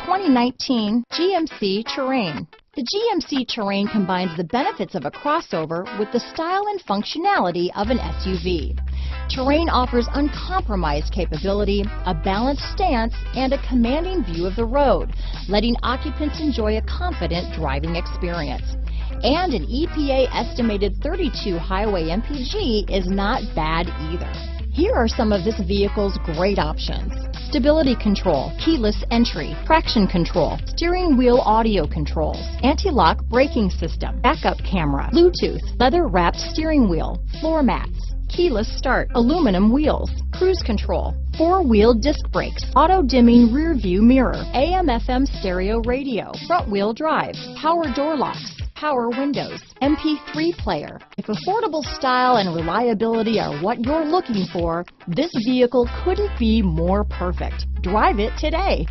2019 GMC Terrain. The GMC Terrain combines the benefits of a crossover with the style and functionality of an SUV. Terrain offers uncompromised capability, a balanced stance, and a commanding view of the road, letting occupants enjoy a confident driving experience. And an EPA estimated 32 highway MPG is not bad either. Here are some of this vehicle's great options: stability control, keyless entry, traction control, steering wheel audio controls, anti-lock braking system, backup camera, Bluetooth, leather-wrapped steering wheel, floor mats, keyless start, aluminum wheels, cruise control, four-wheel disc brakes, auto-dimming rear-view mirror, AM/FM stereo radio, front-wheel drive, power door locks, power windows, MP3 player. If affordable style and reliability are what you're looking for, this vehicle couldn't be more perfect. Drive it today.